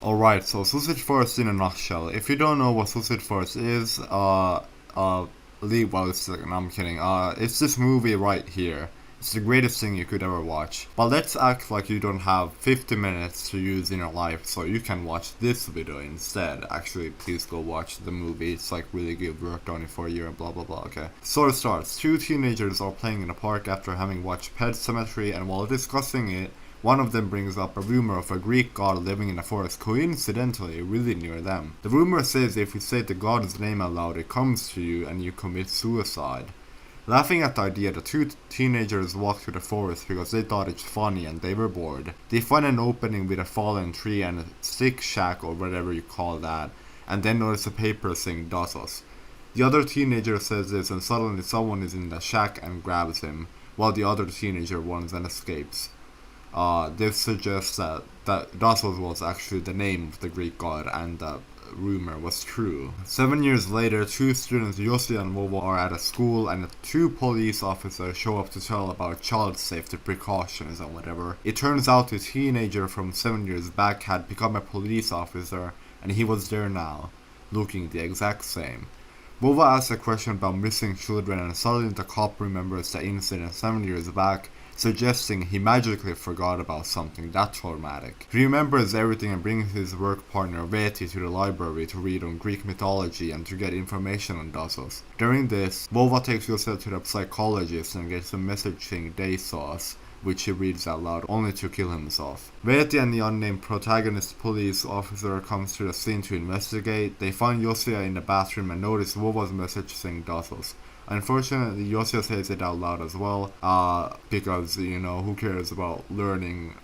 Alright, so Sucid Forest in a nutshell. If you don't know what Sucid Forest is, leave while it's like, no, I'm kidding. It's this movie right here. It's the greatest thing you could ever watch. But let's act like you don't have 50 minutes to use in your life, so you can watch this video instead. Actually, please go watch the movie. It's like really good work done for a year and blah blah blah, okay. Story starts. Two teenagers are playing in a park after having watched Pet Cemetery, and while discussing it, one of them brings up a rumor of a Greek god living in a forest, coincidentally really near them. The rumor says if you say the god's name aloud, it comes to you and you commit suicide. Laughing at the idea, the two teenagers walk through the forest because they thought it's funny and they were bored. They find an opening with a fallen tree and a stick shack or whatever you call that, and then notice a paper saying Dassos. The other teenager says this and suddenly someone is in the shack and grabs him, while the other teenager runs and escapes. This suggests that Dassos was actually the name of the Greek god and the rumor was true. 7 years later, two students Yossi and Vova are at a school and two police officers show up to tell about child safety precautions and whatever. It turns out the teenager from 7 years back had become a police officer and he was there now, looking the exact same. Vova asks a question about missing children and suddenly the cop remembers the incident 7 years back, suggesting he magically forgot about something that traumatic. He remembers everything and brings his work partner Veti to the library to read on Greek mythology and to get information on Dassos. During this, Vova takes Yosef to the psychologist and gets a message saying they saw us, which he reads out loud, only to kill himself. Veti and the unnamed protagonist police officer comes to the scene to investigate. They find Yosia in the bathroom and notice Vova's message saying Dassos. Unfortunately, Yosia says it out loud as well, because, who cares about learning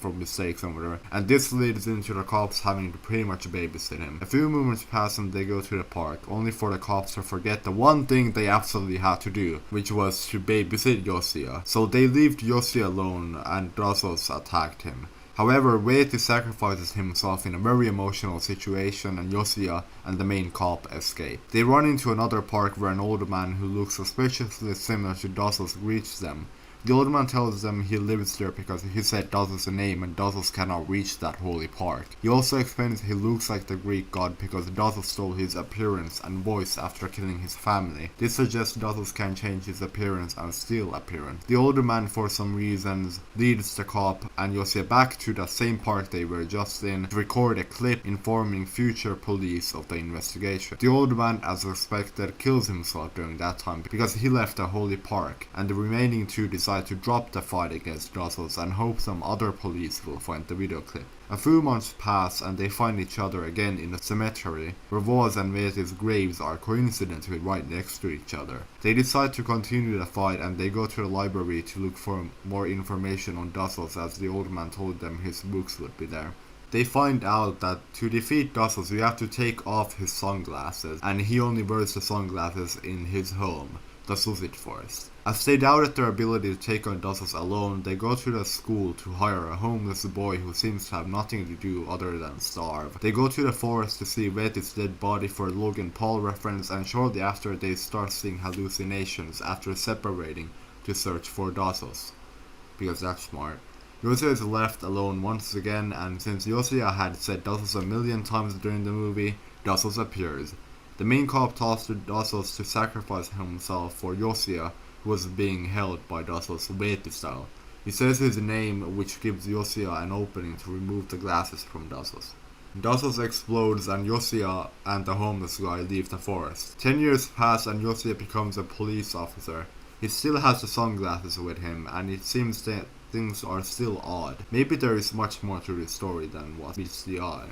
from mistakes and whatever. And this leads into the cops having to pretty much babysit him. A few moments pass and they go to the park, only for the cops to forget the one thing they absolutely had to do, which was to babysit Yosia. So they leave Yosia alone and Dassos attacked him. However, Veti sacrifices himself in a very emotional situation and Yosia and the main cop escape. They run into another park where an old man who looks suspiciously similar to Dassos greets them. The old man tells them he lives there because he said Dassos' name and Dassos cannot reach that holy park. He also explains he looks like the Greek god because Dassos stole his appearance and voice after killing his family. This suggests Dassos can change his appearance and steal appearance. The older man, for some reasons, leads the cop and Yosia back to the same park they were just in to record a clip informing future police of the investigation. The old man, as expected, kills himself during that time because he left the holy park, and the remaining two decide to drop the fight against Dassos and hope some other police will find the video clip. A few months pass and they find each other again in a cemetery where Voa's and Veti's graves are coincidentally right next to each other. They decide to continue the fight and they go to the library to look for more information on Dassos as the old man told them his books would be there. They find out that to defeat Dassos you have to take off his sunglasses, and he only wears the sunglasses in his home, the Sucid Forest. As they doubted their ability to take on Dassos alone, they go to the school to hire a homeless boy who seems to have nothing to do other than starve. They go to the forest to see Veti's dead body for a Logan Paul reference, and shortly after they start seeing hallucinations after separating to search for Dassos, because that's smart. Yosia is left alone once again, and since Yosia had said Dassos a million times during the movie, Dassos appears. The main cop tells Dassos to sacrifice himself for Yosia, who was being held by Dassos Veti style. He says his name, which gives Yosia an opening to remove the glasses from Dassos. Dassos explodes and Yosia and the homeless guy leave the forest. 10 years pass and Yosia becomes a police officer. He still has the sunglasses with him, and it seems that things are still odd. Maybe there is much more to this story than what meets the eye.